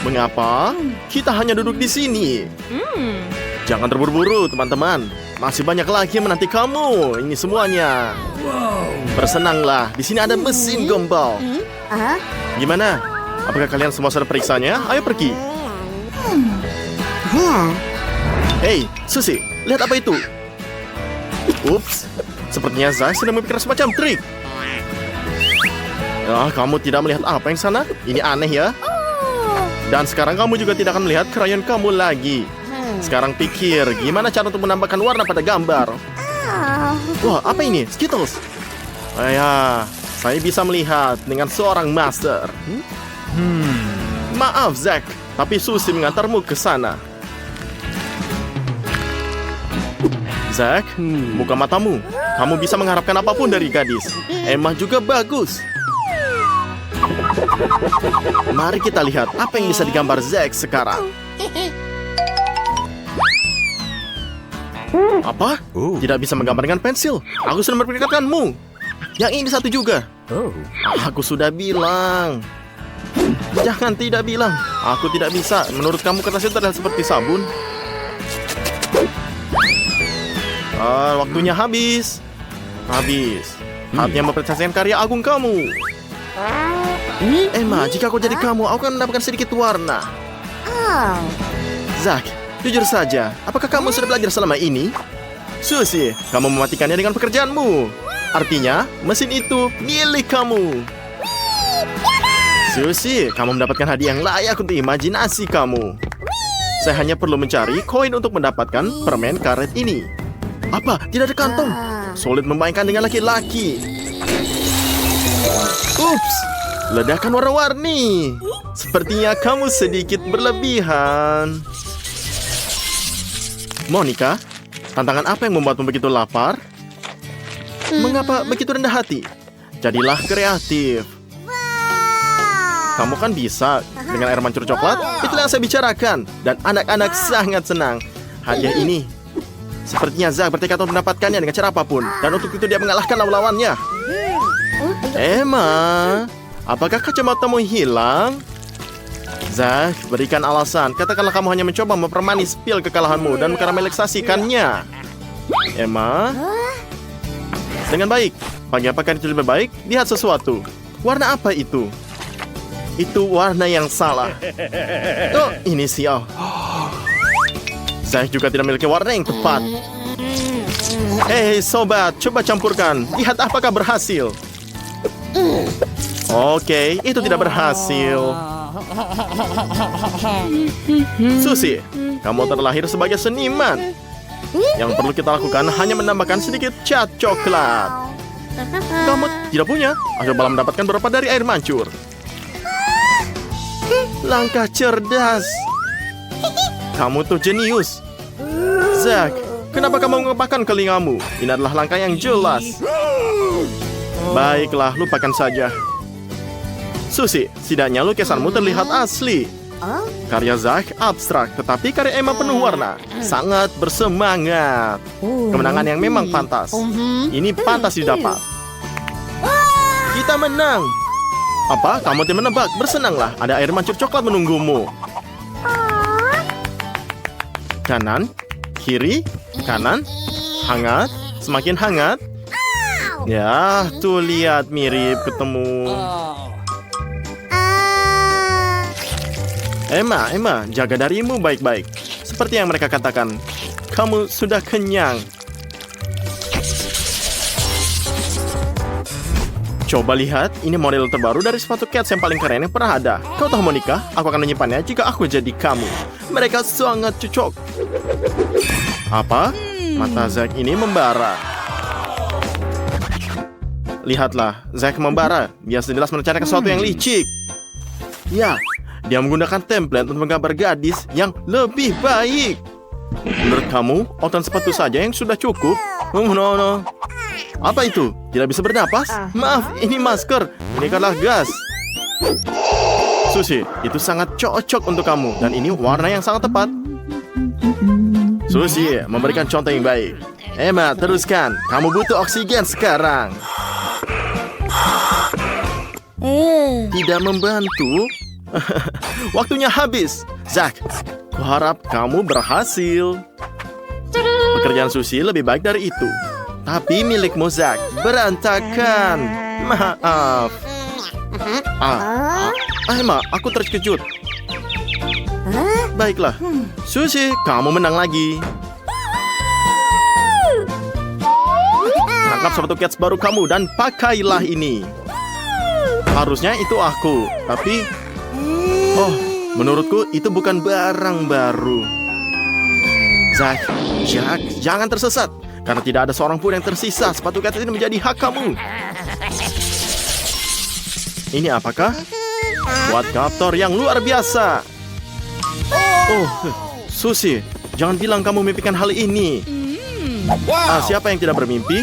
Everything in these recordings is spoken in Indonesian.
Mengapa? Kita hanya duduk di sini. Jangan terburu-buru, teman-teman. Masih banyak lagi yang menanti kamu. Ini semuanya. Bersenanglah. Di sini ada mesin gombal. Gimana? Apakah kalian semua sudah periksanya? Ayo pergi. Hei, Susie, lihat apa itu? Ups, sepertinya Zach sedang memikirkan semacam trik. Kamu tidak melihat apa yang sana? Ini aneh ya. Dan sekarang kamu juga tidak akan melihat krayon kamu lagi. Sekarang pikir, gimana cara untuk menambahkan warna pada gambar? Wah, apa ini? Skittles. Ya, saya bisa melihat dengan seorang master. Maaf, Zach, tapi Susie mengantarmu ke sana. Zach, buka matamu. Kamu bisa mengharapkan apapun dari gadis. Emma juga bagus. Mari kita lihat apa yang bisa digambar Zach sekarang. Apa? Tidak bisa menggambar dengan pensil. Aku sudah memperingatkanmu. Yang ini satu juga. Aku sudah bilang. Jangan tidak bilang. Aku tidak bisa. Menurut kamu kertas itu terlihat seperti sabun? Waktunya habis. Saatnya mempresentasikan karya agung kamu. Emma, jika aku jadi kamu, aku akan mendapatkan sedikit warna. Zach, jujur saja, apakah kamu sudah belajar selama ini? Susie, kamu mematikannya dengan pekerjaanmu. Artinya, mesin itu milik kamu. Susie, kamu mendapatkan hadiah yang layak untuk imajinasi kamu. Saya hanya perlu mencari koin untuk mendapatkan permen karet ini. Apa? Tidak ada kantong. Sulit memainkan dengan laki-laki. Ups, ledakan warna-warni. Sepertinya kamu sedikit berlebihan. Monica, tantangan apa yang membuatmu begitu lapar? Mengapa begitu rendah hati? Jadilah kreatif. Kamu kan bisa dengan air mancur coklat. Itulah yang saya bicarakan. Dan anak-anak sangat senang. Hadiah ini sepertinya Zach bertekad untuk mendapatkannya dengan cara apapun. Dan untuk itu dia mengalahkan lawan-lawannya. Emma, apakah kacamatamu hilang? Zach, berikan alasan. Katakanlah kamu hanya mencoba mempermanis pil kekalahanmu dan mengkaramelisasikannya. Emma, dengan baik. Bagi apakah itu lebih baik? Lihat sesuatu. Warna apa itu? Itu warna yang salah. Oh, inisial. Saya juga tidak memiliki warna yang tepat. Hei sobat, coba campurkan. Lihat apakah berhasil. Oke, itu tidak berhasil. Susie, kamu terlahir sebagai seniman. Yang perlu kita lakukan hanya menambahkan sedikit cat coklat. Kamu tidak punya? Coba mendapatkan beberapa dari air mancur. Langkah cerdas. Kamu tuh jenius. Zach, kenapa kamu mengepakkan telingamu? Ini adalah langkah yang jelas. Baiklah, lupakan saja. Susie, setidaknya lukisanmu terlihat asli. Karya Zach abstrak, tetapi karya Emma penuh warna. Sangat bersemangat. Kemenangan yang memang pantas. Ini pantas didapat. Kita menang. Apa? Kamu tidak menebak? Bersenanglah, ada air mancur coklat menunggumu. Kanan, kiri, kanan, hangat, semakin hangat. Ya, tuh lihat mirip ketemu. Emma, jaga darimu baik-baik. Seperti yang mereka katakan, kamu sudah kenyang. Coba lihat, ini model terbaru dari sepatu Cats yang paling keren yang pernah ada. Kau tahu Monica, aku akan menyimpannya jika aku jadi kamu. Mereka sangat cocok. Apa? Mata Zach ini membara. Lihatlah, Zach membara. Dia jelas merencanakan sesuatu yang licik. Ya, dia menggunakan template untuk menggambar gadis yang lebih baik. Menurut kamu, outan sepatu saja yang sudah cukup? No. Apa itu? Tidak bisa bernapas? Maaf, ini masker. Ini adalah gas. Susie, itu sangat cocok untuk kamu. Dan ini warna yang sangat tepat. Susie, memberikan contoh yang baik. Emma, teruskan. Kamu butuh oksigen sekarang. Tidak membantu. Waktunya habis. Zack, kuharap kamu berhasil. Pekerjaan Susie lebih baik dari itu. Tapi milikmu, Zack, berantakan. Maaf. Emma, aku terkejut. Baiklah, Susie, kamu menang lagi. Tangkap sepatu cats baru kamu dan pakailah ini. Harusnya itu aku, tapi menurutku itu bukan barang baru. Zack, jangan tersesat. Karena tidak ada seorang pun yang tersisa. Sepatu cats ini menjadi hak kamu. Ini apakah? Buat kaptor yang luar biasa. Susie, jangan bilang kamu mimpikan hal ini. Siapa yang tidak bermimpi?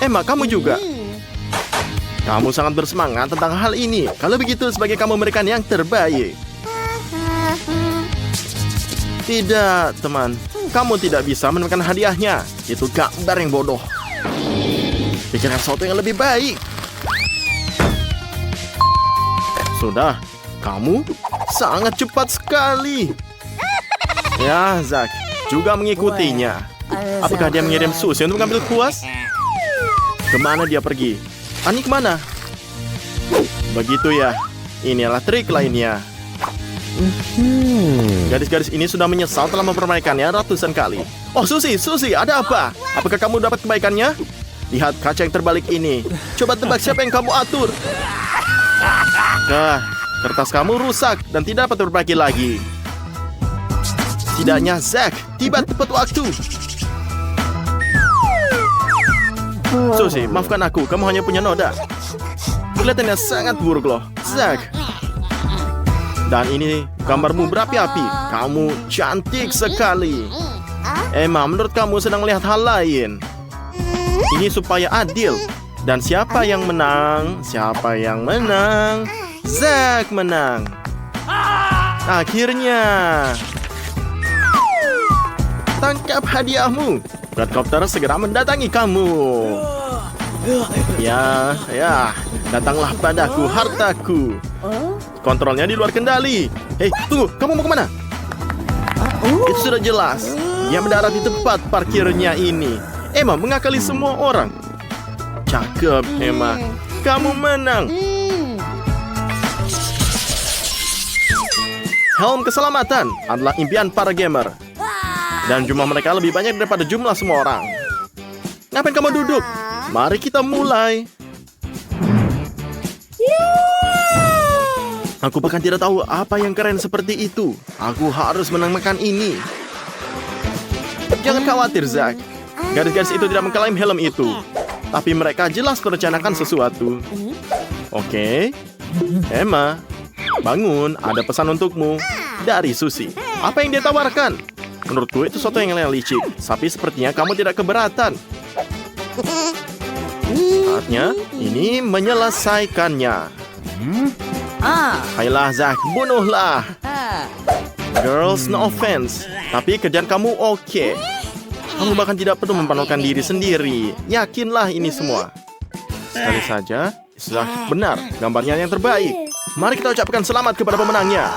Emma, kamu juga. Kamu sangat bersemangat tentang hal ini. Kalau begitu, sebagai kamu memberikan yang terbaik. Tidak, teman. Kamu tidak bisa menemukan hadiahnya. Itu gambar yang bodoh. Pikirkan sesuatu yang lebih baik. Sudah, kamu sangat cepat sekali. Ya, Zack juga mengikutinya. Apakah dia mengirim Susie untuk mengambil kuas? Kemana dia pergi? Ani kemana? Begitu ya. Inilah trik lainnya. Gadis-gadis ini sudah menyesal telah mempermainkannya ratusan kali. Oh, Susie, ada apa? Apakah kamu dapat kebaikannya? Lihat kaca yang terbalik ini. Coba tebak siapa yang kamu atur. Kertas kamu rusak dan tidak dapat diperbaiki lagi. Setidaknya Zack tiba tepat waktu. Susie, maafkan aku, kamu hanya punya noda. Kelihatannya sangat buruk loh, Zack. Dan ini gambarmu berapi-api. Kamu cantik sekali. Emma, menurut kamu sedang melihat hal lain. Ini supaya adil. Dan siapa yang menang? Zack menang. Akhirnya. Tangkap hadiahmu. Redcopter segera mendatangi kamu. Ya, datanglah padaku, hartaku. Kontrolnya di luar kendali. Hei, tunggu, kamu mau kemana? Itu sudah jelas. Dia mendarat di tempat parkirnya ini. Emma mengakali semua orang. Cakep, Emma. Kamu menang. Helm keselamatan adalah impian para gamer. Dan jumlah mereka lebih banyak daripada jumlah semua orang. Ngapain kamu duduk? Mari kita mulai. Aku bahkan tidak tahu apa yang keren seperti itu. Aku harus menamakan ini. Jangan khawatir, Zack. Gadis-gadis itu tidak mengklaim helm itu. Tapi mereka jelas merencanakan sesuatu. Oke. Emma, bangun. Ada pesan untukmu. Dari Susie. Apa yang dia tawarkan? Menurutku itu sesuatu yang licik. Tapi sepertinya kamu tidak keberatan. Saatnya ini menyelesaikannya. Ayolah, Zack, bunuhlah. Girls, no offense. Tapi kerjaan kamu oke. Kamu bahkan tidak perlu mempanulkan diri sendiri. Yakinlah ini semua. Sekali saja, sudah benar. Gambarnya yang terbaik. Mari kita ucapkan selamat kepada pemenangnya.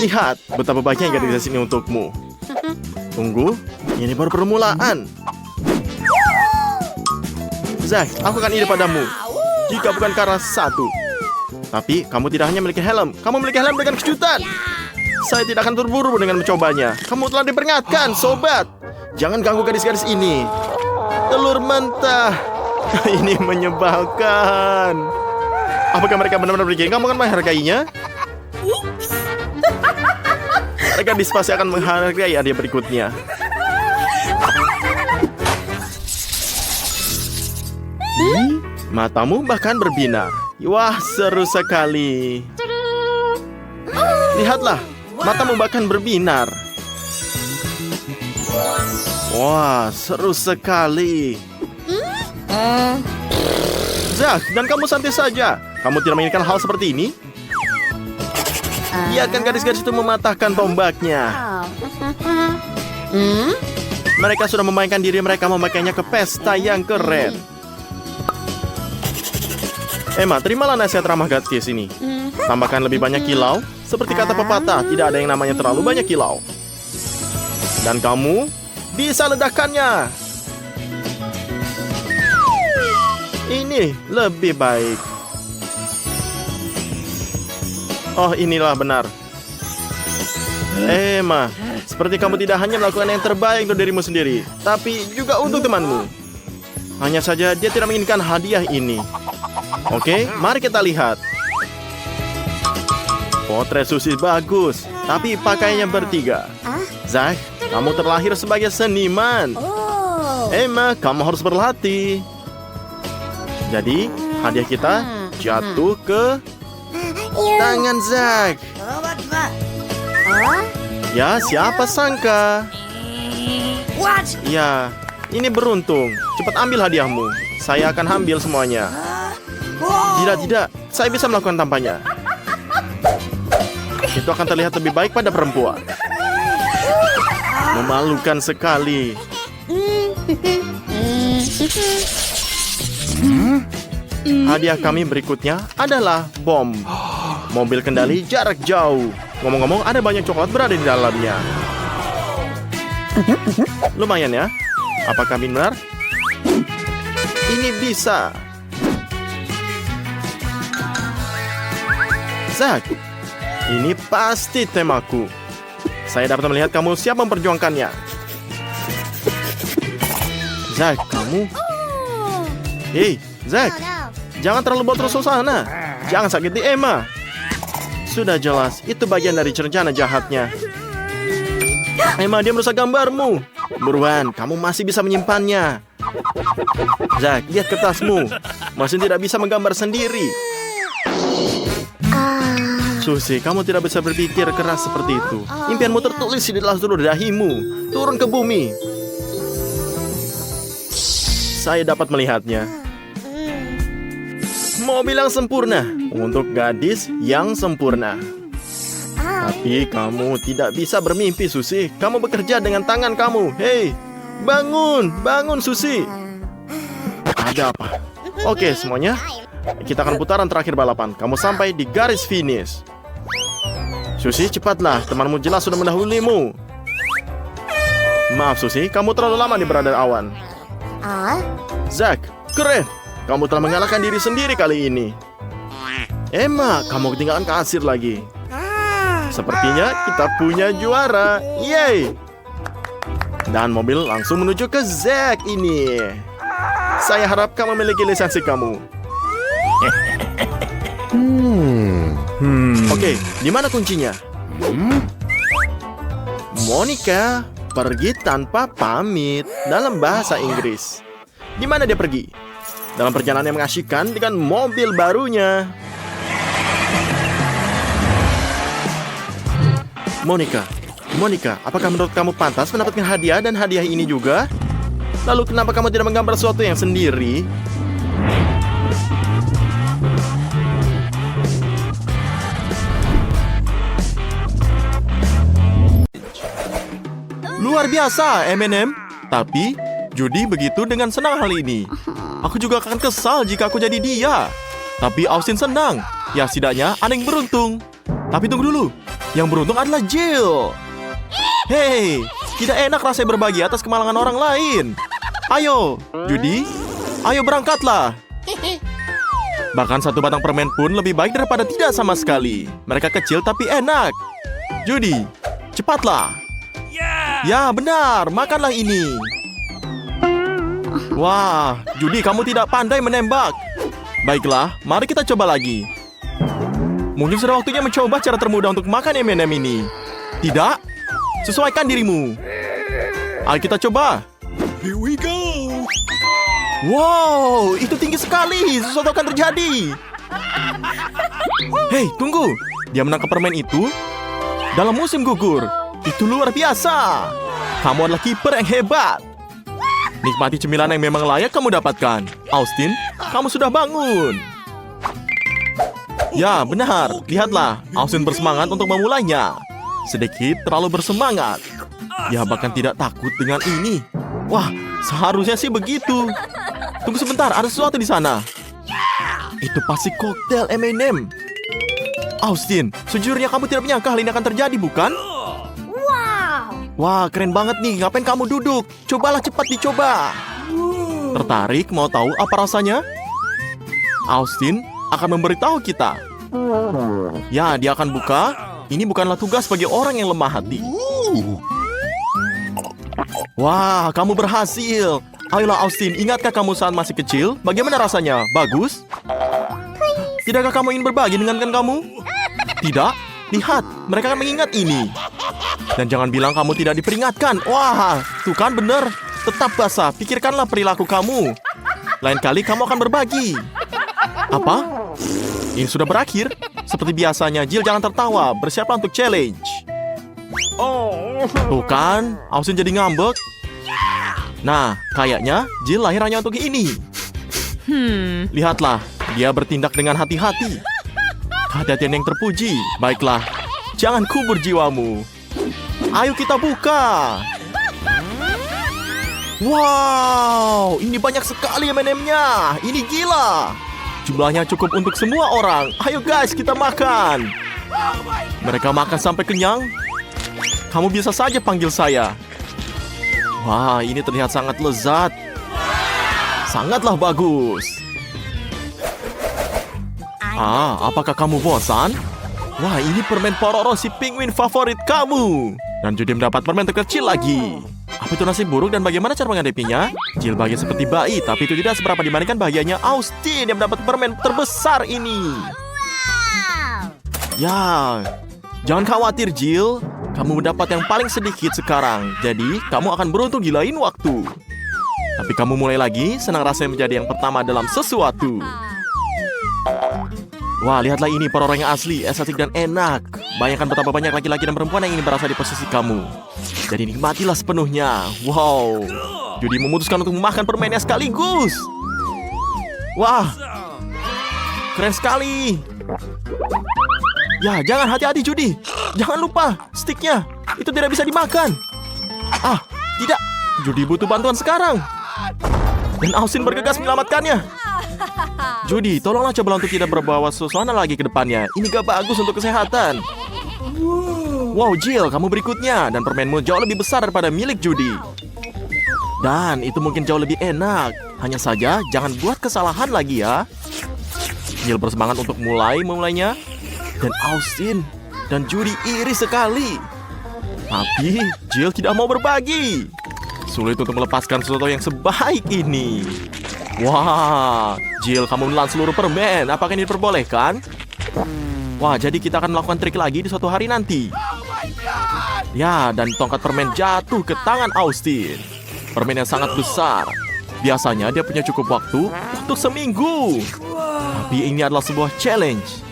Lihat betapa baiknya gadis ini untukmu. Tunggu, ini baru permulaan. Zack, aku akan ide padamu. Jika bukan karena satu. Tapi kamu tidak hanya memiliki helm. Kamu memiliki helm dengan kejutan. Saya tidak akan terburu-buru dengan mencobanya. Kamu telah diperingatkan, sobat. Jangan ganggu gadis-gadis ini. Telur mentah. Ini menyebalkan. Apakah mereka benar-benar berpikir kamu akan menghargainya? Mereka pasti akan menghargai hadiah berikutnya. Matamu bahkan berbinar. Wah, seru sekali. Lihatlah, matamu bahkan berbinar. Wah, seru sekali. Zack, dan kamu santai saja. Kamu tidak menginginkan hal seperti ini? Biarkan gadis-gadis itu mematahkan tombaknya. Mereka sudah memainkan diri mereka memakainya ke pesta yang keren. Emma, terimalah nasihat ramah gadis ini. Tambahkan lebih banyak kilau. Seperti kata pepatah, tidak ada yang namanya terlalu banyak kilau. Dan kamu bisa ledakannya. Ini lebih baik. Oh, inilah benar. Emma, seperti kamu tidak hanya melakukan yang terbaik untuk dirimu sendiri, tapi juga untuk temanmu. Hanya saja dia tidak menginginkan hadiah ini. Oke, mari kita lihat. Potret Susie bagus, tapi pakainya bertiga. Zack, kamu terlahir sebagai seniman. Emma, kamu harus berlatih. Jadi, hadiah kita jatuh ke tangan Zack. Ya, siapa sangka? Ya, ini beruntung. Cepat ambil hadiahmu. Saya akan ambil semuanya. Tidak. Saya bisa melakukan tanpanya. Itu akan terlihat lebih baik pada perempuan. Memalukan sekali. Hadiah kami berikutnya adalah bom. Mobil kendali jarak jauh. Ngomong-ngomong, ada banyak coklat berada di dalamnya. Lumayan ya. Apakah benar? Ini bisa. Zack, ini pasti temaku. Saya dapat melihat kamu siap memperjuangkannya. Zack, kamu... Hei, Zack, jangan terlalu boros suasana. Jangan sakiti Emma. Sudah jelas, itu bagian dari rencana jahatnya. Emma, dia merusak gambarmu. Buruan, kamu masih bisa menyimpannya. Zack, lihat kertasmu. Masih tidak bisa menggambar sendiri. Susie, kamu tidak bisa berpikir keras seperti itu. Impianmu tertulis di dalam seluruh dahimu. Turun ke bumi. Saya dapat melihatnya. Mobil yang sempurna untuk gadis yang sempurna. Tapi kamu tidak bisa bermimpi, Susie. Kamu bekerja dengan tangan kamu. Hei, bangun Susie. Ada apa? Oke, semuanya. Kita akan putaran terakhir balapan. Kamu sampai di garis finish. Susie, cepatlah. Temanmu jelas sudah mendahulimu. Maaf, Susie. Kamu terlalu lama di berada awan. Zack, keren. Kamu telah mengalahkan diri sendiri kali ini. Emma, kamu ketinggalan kasir lagi. Sepertinya kita punya juara. Yeay. Dan mobil langsung menuju ke Zack ini. Saya harap kamu memiliki lisensi kamu. Oke, di mana kuncinya? Monica pergi tanpa pamit dalam bahasa Inggris. Di mana dia pergi? Dalam perjalanan yang mengasyikkan dengan mobil barunya. Monica, apakah menurut kamu pantas mendapatkan hadiah dan hadiah ini juga? Lalu kenapa kamu tidak menggambar sesuatu yang sendiri? Luar biasa, M&M. Tapi, Judy begitu dengan senang hal ini. Aku juga akan kesal jika aku jadi dia. Tapi Austin senang. Ya, setidaknya ada yang beruntung. Tapi tunggu dulu. Yang beruntung adalah Jill. Hei, tidak enak rasanya berbagi atas kemalangan orang lain. Ayo, Judy. Ayo berangkatlah. Bahkan satu batang permen pun lebih baik daripada tidak sama sekali. Mereka kecil tapi enak. Judy, cepatlah. Ya, benar. Makanlah ini. Wah, Judy, kamu tidak pandai menembak. Baiklah, mari kita coba lagi. Mungkin sudah waktunya mencoba cara termudah untuk makan M&M ini. Tidak? Sesuaikan dirimu. Ayo kita coba. Here we go. Wow, itu tinggi sekali. Sesuatu akan terjadi. Hei, tunggu. Dia menangkap permen itu dalam musim gugur. Itu luar biasa. Kamu adalah kiper yang hebat. Nikmati cemilan yang memang layak kamu dapatkan. Austin, kamu sudah bangun. Ya, benar. Lihatlah, Austin bersemangat untuk memulainya. Sedikit terlalu bersemangat. Ya, bahkan tidak takut dengan ini. Wah, seharusnya sih begitu. Tunggu sebentar, ada sesuatu di sana. Itu pasti koktail M&M. Austin, sejujurnya kamu tidak menyangka hal ini akan terjadi, bukan? Wah, keren banget nih. Ngapain kamu duduk? Cobalah cepat dicoba. Tertarik? Mau tahu apa rasanya? Austin akan memberitahu kita. Ya, dia akan buka. Ini bukanlah tugas bagi orang yang lemah hati. Wah, kamu berhasil. Ayolah Austin, ingatkah kamu saat masih kecil? Bagaimana rasanya? Bagus? Tidakkah kamu ingin berbagi dengan kamu? Tidak? Lihat, mereka akan mengingat ini. Dan jangan bilang kamu tidak diperingatkan. Wah, tuh kan bener. Tetap basah, pikirkanlah perilaku kamu. Lain kali kamu akan berbagi. Apa? Ini sudah berakhir. Seperti biasanya, Jill jangan tertawa. Bersiaplah untuk challenge. Tuh kan, Austin jadi ngambek. Nah, kayaknya Jill lahir hanya untuk ini. Lihatlah, dia bertindak dengan hati-hati. Kehati-hatian yang terpuji. Baiklah, jangan kubur jiwamu. Ayo kita buka. Wow, ini banyak sekali M&M-nya. Ini gila. Jumlahnya cukup untuk semua orang. Ayo guys, kita makan. Mereka makan sampai kenyang. Kamu bisa saja panggil saya. Wah, ini terlihat sangat lezat. Sangatlah bagus. Apakah kamu bosan? Wah, ini permen Pororo si penguin favorit kamu. Dan Judy mendapat permen terkecil lagi. Apa itu nasib buruk dan bagaimana cara menghadapinya? Jill bahagia seperti bayi, tapi itu tidak seberapa dibandingkan bahagianya Austin yang mendapat permen terbesar ini. Ya, jangan khawatir Jill. Kamu mendapat yang paling sedikit sekarang. Jadi, kamu akan beruntung di lain waktu. Tapi kamu mulai lagi, senang rasanya menjadi yang pertama dalam sesuatu. Wah, lihatlah ini Pororo yang asli, estetik dan enak. Bayangkan betapa banyak laki-laki dan perempuan yang ingin berasa di posisi kamu. Jadi nikmatilah sepenuhnya. Wow, Judy memutuskan untuk memakan permennya sekaligus. Wah, keren sekali. Ya, jangan, hati-hati Judy. Jangan lupa, sticknya. Itu tidak bisa dimakan. Tidak. Judy butuh bantuan sekarang. Dan Austin bergegas menyelamatkannya. Judy, tolonglah coba untuk tidak berbawa suasana lagi ke depannya. Ini gak bagus untuk kesehatan. Wow, Jill, kamu berikutnya. Dan permenmu jauh lebih besar daripada milik Judy. Dan itu mungkin jauh lebih enak. Hanya saja, jangan buat kesalahan lagi ya. Jill bersemangat untuk mulainya. Dan Austin dan Judy iri sekali. Tapi Jill tidak mau berbagi. Sulit untuk melepaskan sesuatu yang sebaik ini. Wah, Jill, kamu menelan seluruh permen. Apakah ini diperbolehkan? Wah, jadi kita akan melakukan trik lagi di suatu hari nanti. Ya, dan tongkat permen jatuh ke tangan Austin. Permen yang sangat besar. Biasanya dia punya cukup waktu untuk seminggu. Tapi ini adalah sebuah challenge.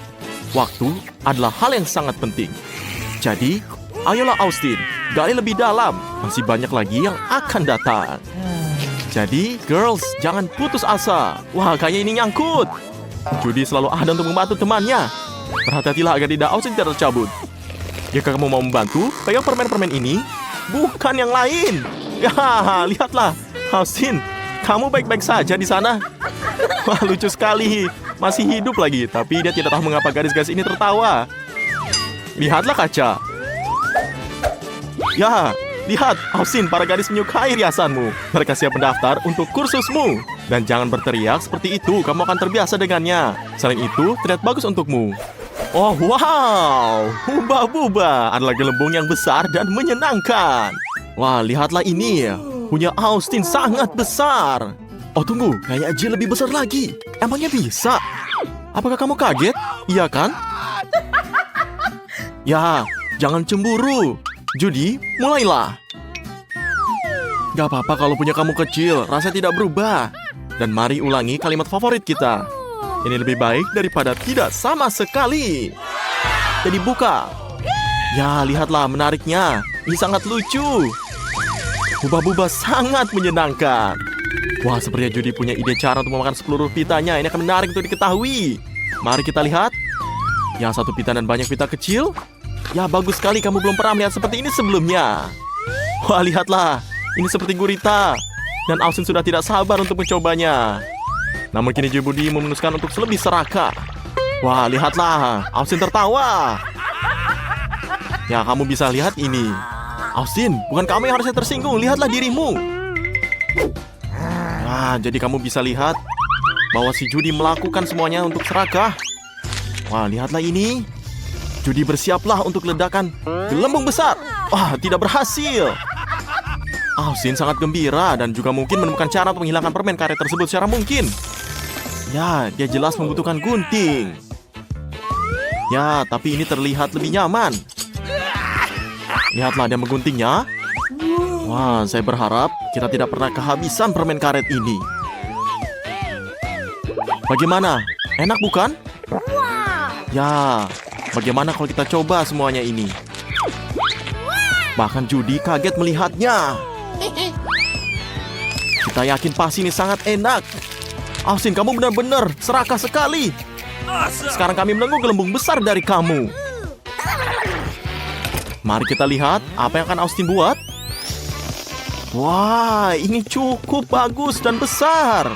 Waktu adalah hal yang sangat penting. Jadi, ayolah Austin, gali lebih dalam. Masih banyak lagi yang akan datang. Jadi, girls, jangan putus asa. Wah, kayaknya ini nyangkut. Judy selalu ada untuk membantu temannya. Berhati-hatilah agar tidak Austin tidak tercabut. Jika kamu mau membantu, pegang permen-permen ini, bukan yang lain. Ya, lihatlah, Austin, kamu baik-baik saja di sana. Wah, lucu sekali. Masih hidup lagi, tapi dia tidak tahu mengapa gadis-gadis ini tertawa. Lihatlah kaca. Ya, lihat, Austin, para gadis menyukai riasanmu. Mereka siap mendaftar untuk kursusmu. Dan jangan berteriak seperti itu, kamu akan terbiasa dengannya. Selain itu, terlihat bagus untukmu. Oh, wow, Huba-Buba adalah gelembung yang besar dan menyenangkan. Wah, lihatlah ini. Punya Austin sangat besar. Oh, tunggu, kayaknya Jill lebih besar lagi. Emangnya bisa? Apakah kamu kaget? Iya kan? Ya, jangan cemburu. Judy, mulailah. Gak apa-apa kalau punya kamu kecil, rasanya tidak berubah. Dan mari ulangi kalimat favorit kita. Ini lebih baik daripada tidak sama sekali. Jadi buka. Ya, lihatlah menariknya. Ini sangat lucu. Huba-Buba sangat menyenangkan. Wah, sepertinya Judy punya ide cara untuk memakan seluruh pitanya. Ini akan menarik untuk diketahui. Mari kita lihat. Yang satu pita dan banyak pita kecil. Ya, bagus sekali, kamu belum pernah melihat seperti ini sebelumnya. Wah, lihatlah. Ini seperti gurita. Dan Austin sudah tidak sabar untuk mencobanya. Namun kini Judy memutuskan untuk lebih serakah. Wah, lihatlah. Austin tertawa. Ya, kamu bisa lihat ini. Austin, bukan kamu yang harusnya tersinggung. Lihatlah dirimu. Nah, jadi kamu bisa lihat bahwa si Judy melakukan semuanya untuk serakah. Wah, lihatlah ini. Judy bersiaplah untuk ledakan gelembung besar. Wah, tidak berhasil. Austin sangat gembira dan juga mungkin menemukan cara untuk menghilangkan permen karet tersebut secara mungkin. Ya, dia jelas membutuhkan gunting. Ya, tapi ini terlihat lebih nyaman. Lihatlah dia mengguntingnya. Wah, saya berharap kita tidak pernah kehabisan permen karet ini. Bagaimana? Enak bukan? Ya, bagaimana kalau kita coba semuanya ini? Bahkan Judy kaget melihatnya. Kita yakin pasti ini sangat enak. Austin, kamu benar-benar serakah sekali. Sekarang kami menunggu gelembung besar dari kamu. Mari kita lihat apa yang akan Austin buat. Wah, ini cukup bagus dan besar.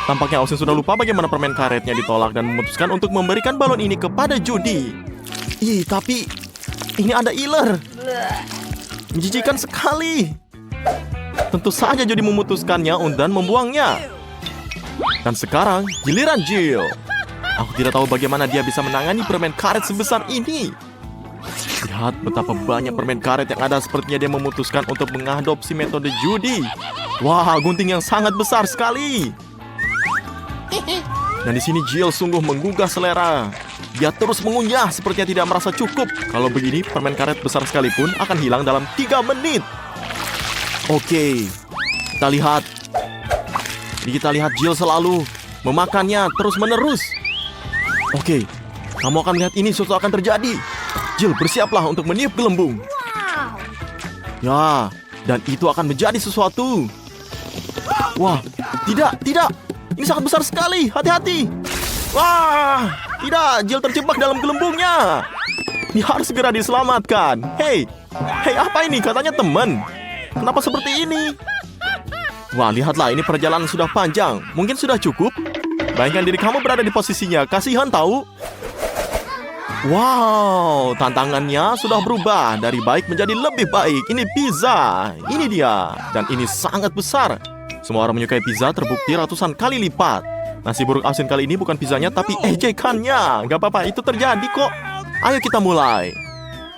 Tampaknya Austin sudah lupa bagaimana permen karetnya ditolak dan memutuskan untuk memberikan balon ini kepada Judy. Ih, tapi ini ada iler. Menjijikan sekali. Tentu saja Judy memutuskannya dan membuangnya. Dan sekarang giliran Jill. Aku tidak tahu bagaimana dia bisa menangani permen karet sebesar ini. Lihat betapa banyak permen karet yang ada, sepertinya dia memutuskan untuk mengadopsi metode Judy. Wah, gunting yang sangat besar sekali. Dan di sini Jill sungguh menggugah selera. Dia terus mengunyah sepertinya tidak merasa cukup. Kalau begini, permen karet besar sekalipun akan hilang dalam 3 menit. Oke, kita lihat. Kita lihat Jill selalu memakannya terus-menerus. Oke, kamu akan melihat ini sesuatu akan terjadi. Jill, bersiaplah untuk meniup gelembung. Ya, dan itu akan menjadi sesuatu. Wah, tidak. Ini sangat besar sekali. Hati-hati. Wah, tidak. Jill terjebak dalam gelembungnya. Dia harus segera diselamatkan. Hei, apa ini? Katanya teman. Kenapa seperti ini? Wah, lihatlah. Ini perjalanan sudah panjang. Mungkin sudah cukup. Bayangkan diri kamu berada di posisinya. Kasihan tahu. Wow, tantangannya sudah berubah dari baik menjadi lebih baik. Ini pizza. Ini dia. Dan ini sangat besar. Semua orang menyukai pizza terbukti ratusan kali lipat. Nasi buruk Austin kali ini bukan pizzanya tapi ejekannya. Gak apa-apa, itu terjadi kok. Ayo kita mulai.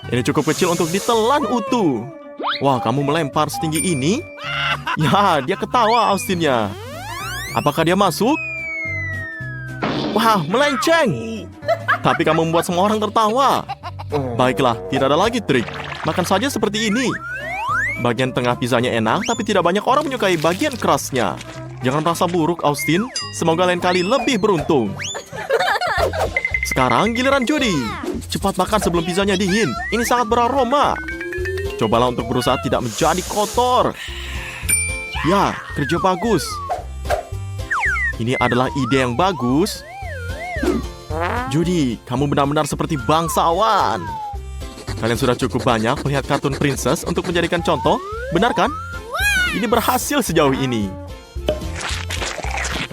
Ini cukup kecil untuk ditelan utuh. Wah, kamu melempar setinggi ini? Ya, dia ketawa Austinnya. Apakah dia masuk? Wah, melenceng. Tapi kamu membuat semua orang tertawa. Baiklah, tidak ada lagi trik. Makan saja seperti ini. Bagian tengah pizzanya enak, tapi tidak banyak orang menyukai bagian kerasnya. Jangan merasa buruk, Austin. Semoga lain kali lebih beruntung. Sekarang giliran Judy. Cepat makan sebelum pizzanya dingin. Ini sangat beraroma. Cobalah untuk berusaha tidak menjadi kotor. Ya, kerja bagus. Ini adalah ide yang bagus. Judy, kamu benar-benar seperti bangsawan. Kalian sudah cukup banyak melihat kartun princess untuk menjadikan contoh, benar kan? Ini berhasil sejauh ini.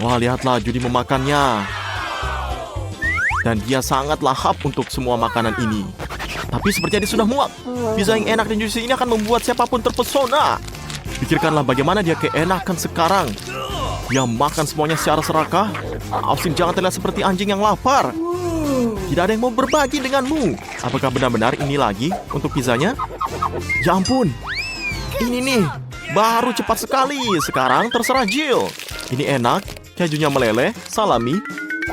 Wah, lihatlah Judy memakannya. Dan dia sangat lahap untuk semua makanan ini. Tapi sepertinya dia sudah muak. Pizza yang enak dan juicy ini akan membuat siapapun terpesona. Pikirkanlah bagaimana dia keenakan sekarang. Dia makan semuanya secara serakah. Austin, jangan terlihat seperti anjing yang lapar. Tidak ada yang mau berbagi denganmu. Apakah benar-benar ini lagi untuk pizzanya? Ya ampun. Ini nih, baru cepat sekali. Sekarang terserah Jill. Ini enak, kejunya meleleh, salami,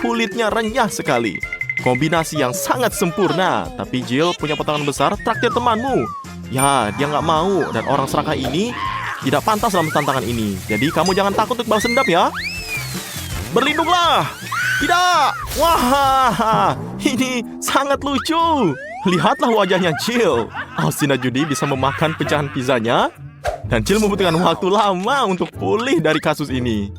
kulitnya renyah sekali. Kombinasi yang sangat sempurna. Tapi Jill punya potongan besar, traktir temanmu. Ya, dia nggak mau. Dan orang serakah ini tidak pantas dalam tantangan ini. Jadi kamu jangan takut untuk balas dendam ya. Berlindunglah. Tidak. Wah, ini sangat lucu. Lihatlah wajahnya Jill. Austin dan Judy bisa memakan pecahan pizzanya. Dan Jill membutuhkan waktu lama untuk pulih dari kasus ini.